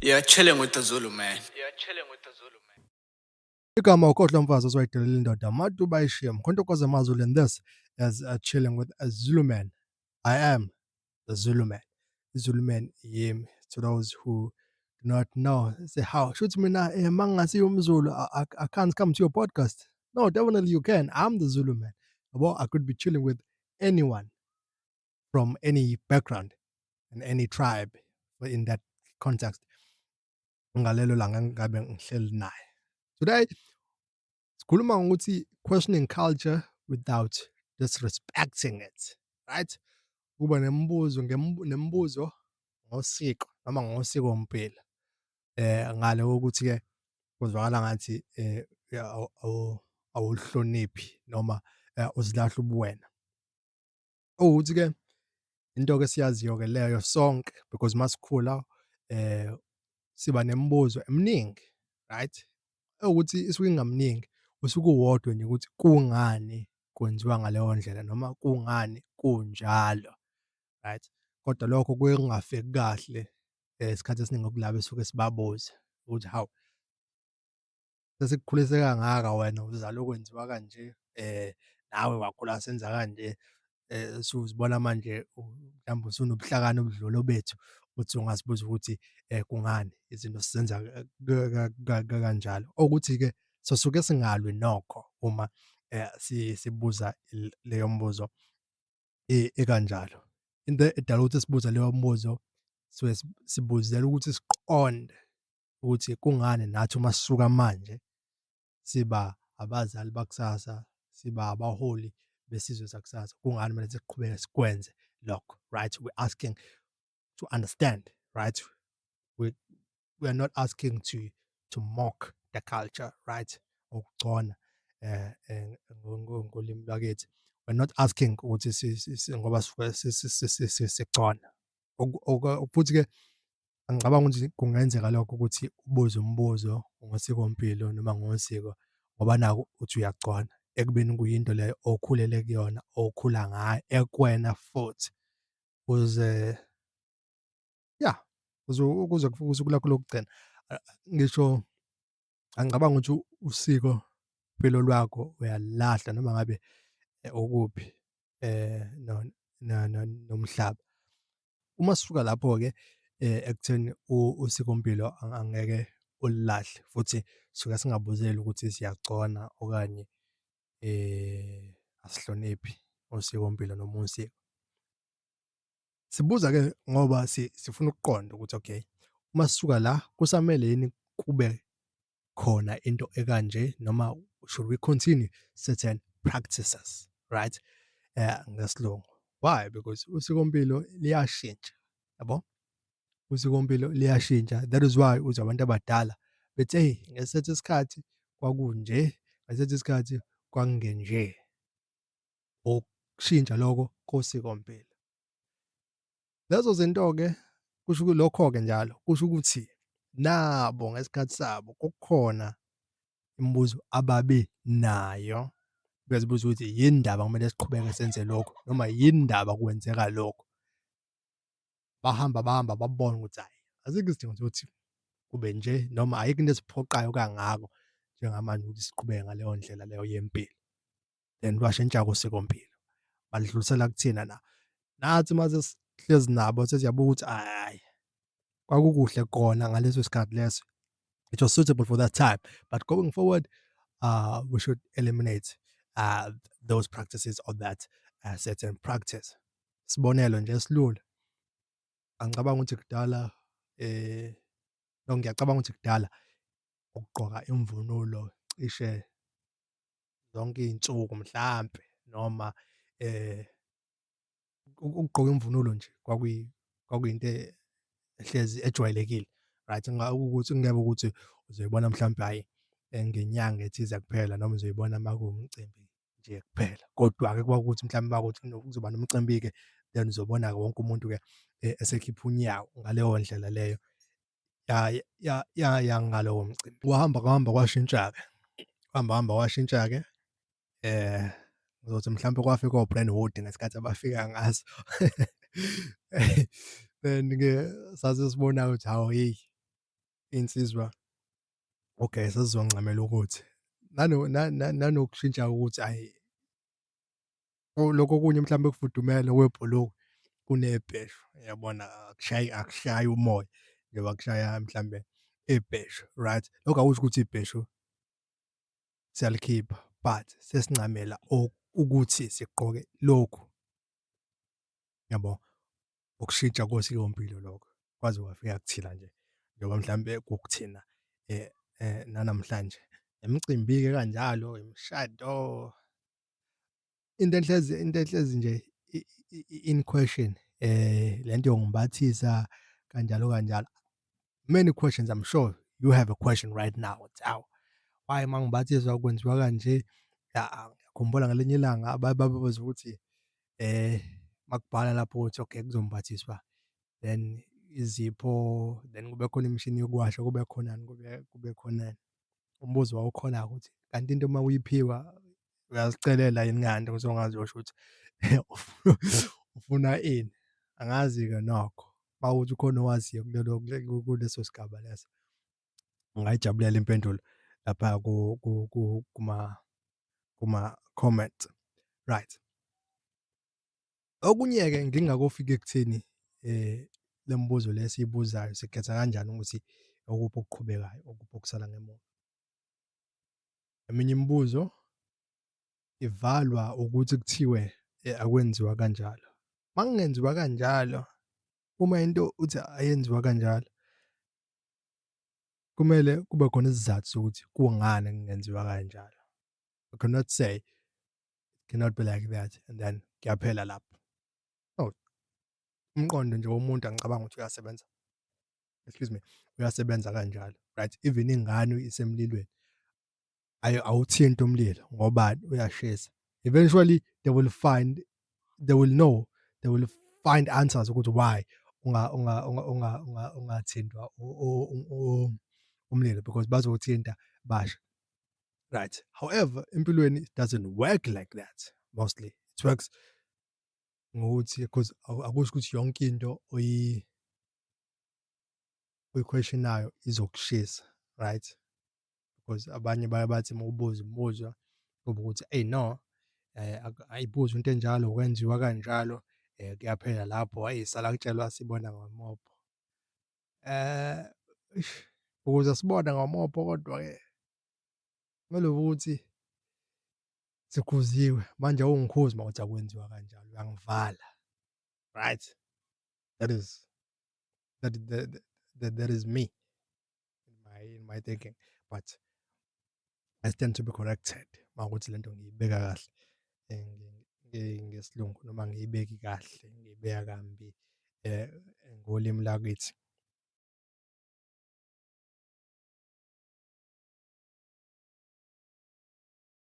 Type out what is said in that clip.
Yeah, chilling with the Zulu man. Igama ukhohlo mfazi osiwayidelela indoda madu bayishiya mkhontokoza amazulu and this is chilling with a Zulu man. I am the Zulu man. Zulu man yimi. To those who do not know, say how. Shoot mina mangasi umzulu. I can't come to your podcast. No, definitely you can. I'm the Zulu man. Well, I could be chilling with anyone from any background and any tribe in that context. Ngalelo langa ngabe ngihleli naye. Today sikhuluma ngokuthi questioning culture without disrespecting it, right? Kuba nemibuzo ngosiko noma ngosikompilo. Ngale ukuthi ke kuzwakala ngathi awuhloniphi noma uzilahla ubuwena. Ukuthi ke into ke siyaziyo ke leyo sonke because masikhula siba nemibuzo eminingi, right? Ukuthi isuke ingamningi usuke uwodwa nje ukuthi kungani kwenziwa ngaleyo ndlela noma kungani kunjalo, right? Kodwa lokho kuye kungafiki kahle isikhathi esiningi kulabo esuke sibabuza ukuthi hawu sesikukhulise kangaka wena uzalwa okwenziwa kanje nawe wakhula senza kanje usuzibona manje mhlawumbe usunobuhlakani obudlula bethu uthi ungasibuza ukuthi kungani izinto sizenza kanjalo ukuthi-ke sosuke singalwi nokho uma sibuza leyo mbuzo ekanjalo. Into edala ukuthi sibuze leyo mbuzo suke sibuzela ukuthi siqonde ukuthi kungani nathi uma sisuka manje siba abazali bakusasa, siba abaholi besizwe sakusasa. Kungani kumele siqhubeke sikwenze lokho, right? We're asking to understand, right? We we are not asking to mock the culture, right? Ukugcona ngolimi lwakithi. We're not asking ukuthi ngoba sisuke sigcona. Futhi ke angicabanga ukuthi kungenzeka lokho ukuthi ubuze umbuzo ngosikompilo noma ngosiko ngoba naku uthi uyagcona ekubeni kuyinto leyo okhulele kuyona, okhula ngayo ekuwena futhi uze yeah kuze kulakho lokugcina. Ngisho angicabanga ukuthi usiko mpilo lwakho uyalahla noma ngabe ukuphi nomhlaba. Uma sisuka lapho-ke ekutheni usikompilo angeke ulilahle futhi suke singabuzeli ukuthi siyagcona okanye asihloniphi usikompilo noma usiko. Sibuza-ke ngoba sifuna ukuqonda ukuthi okay, uma sisuka la kusamele yini kube khona into ekanje noma should we continue certain practices, right? NgesiLungu. Why? Because usikompilo liyashintsha, yabo? Usikompilo liyashintsha. That is why uthi abantu abadala bethi hey, ngesethe isikhathi kwakunje, ngesethe isikhathi kwakungenje. Ukushintsha lokho kosikompilo. Lezo zinto-ke kusho ukuthi lokho-ke njalo kusho ukuthi nabo ngesikhathi sabo kukhona imibuzo ababe nayo bezibuza ukuthi yini ndaba kumele siqhubeke senze lokho noma yini ndaba kwenzeka lokho. Bahamba babona ukuthi hhayi asikho isidingo sokuthi kube nje noma ayikho into esiphoqayo kangako njengamanje ukuthi siqhubeke ngaleyo ndlela leyo yempilo. Then bashintsha-ke usikompilo balidlulisela kuthina na. Nathi mase sihlezi nabo sesiyabuka ukuthi hhayi kwakukuhle kona ngaleso sikhathi leso. It was suitable for that time. But going forward, we should eliminate those practices or that certain practice. Sibonelo nje esilula. Angicabanga ukuthi kudala no ngiyacabanga ukuthi kudala ukugqoka imvunulo cishe zonke iy'nsuku mhlampe noma ukugqoka imvunulo nje kwakuyinto ehlezi ejwayelekile, right? Ukuthi kungeke ukuthi uzoyibona mhlampe hhayi ngenyanga ethize kuphela noma uzoyibona uma kuwumcimbi nje kuphela. Kodwa-ke kwakukuthi mhlawumbe makuwukuthi kuzoba nomcimbi-ke then uzobona-ke wonke umuntu-ke esekhipha unyawo ngaleyo ndlela leyo yangalowo mcimbi. Kwahamba kwashintsha-ke, kwahamba kwashintsha-ke ngizothi mhlampe kwafika o-Brentwood ngesikhathi abafika ngaso. Then-ke sase sibona ukuthi hawu heyi insizwa, okay, sesizoncamela ukuthi nanokushintsha ukuthi hhayi lokhu okunye mhlambe okufudumele kwebhuluku kunebheshu, uyabona akushayi umoya njengoba kushaya mhlambe ibheshu, right? Lokhu akusho ukuthi ibheshu siyalikhipha, but sesincamela ukuthi sigqoke lokhu, yabo? Ukushintsha kosikompilo lokho, kwaze kwafika kuthina nje, njengoba mhlambe kukuthina nanamhlanje. Imicimbi-ke kanjalo, imishado, into ehlezi nje in question, le nto yongibathisa kanjalo, kanjalo. Many questions, I'm sure you have a question right now. Uthi, hawu, why uma ngibathiswa kwenziwa kanje? Ngiyakhumbula ngelinye ilanga bababuza ukuthi, makubhala lapho ukuthi okay kuzombathiswa, then izipho, then kube khona imishini yokuwasha, kube khonani, kube khonani. Umbuzo wawukhona-ke ukuthi kanti into uma uyiphiwa uyazicelela yini ngani ukuthi ongazosho ukuthi ufuna ini? Angazi-ke nokho. Uma kuwukuthi ukhona owaziyo kuleso sigaba leso, ungayijabulela impendulo lapha kuma-comment. Right. Okunye-ke ngingakofika ekutheni le mibuzo le esiyibuzayo sikhetha kanjani ukuthi okuphi okuqhubekayo, okuphi okusala ngemuva. Eminye imibuzo ivalwa ukuthi kuthiwe akwenziwa kanjalo. Uma kungenziwa kanjalo, uma into uthi ayenziwa kanjalo, kumele kube khona isizathu sokuthi kungani kungenziwa kanjalo. You cannot say, it cannot be like that and then kuyaphela lapho. No, umqondo nje womuntu angicabanga ukuthi uyasebenza. Excuse me, uyasebenza kanjalo, right? Even ingane isemlilweni, awuthinti umlilo ngobani uyashisa. Eventually they will know, they will find answers ukuthi why ungathintwa umlilo because bazowuthinta basha. Right. However, empilweni it doesn't work like that mostly. It works ngokuthi because akusho ukuthi yonke into oyi-question-nayo izokushisa, right? Because abanye baye bathi uma ubuza umbuzo kube ukuthi eyi no, ayibuzwa into enjalo, kwenziwa kanjalo, kuyaphela lapho, hhayi sala kutshelwa sibona ngomopho. Eish, ukuze sibone ngomopho kodwa-ke kumele ukuthi sikhuziwe, manje awungikhuzi uma kuthi akwenziwa kanjalo, uyangivala, right? That is that is me in my thinking, but I stand to be corrected uma kuwukuthi lento ngiyibeka kahle ngesiLungu noma ngiyibeki kahle, ngiyibeka kambi ngolimi lakithi.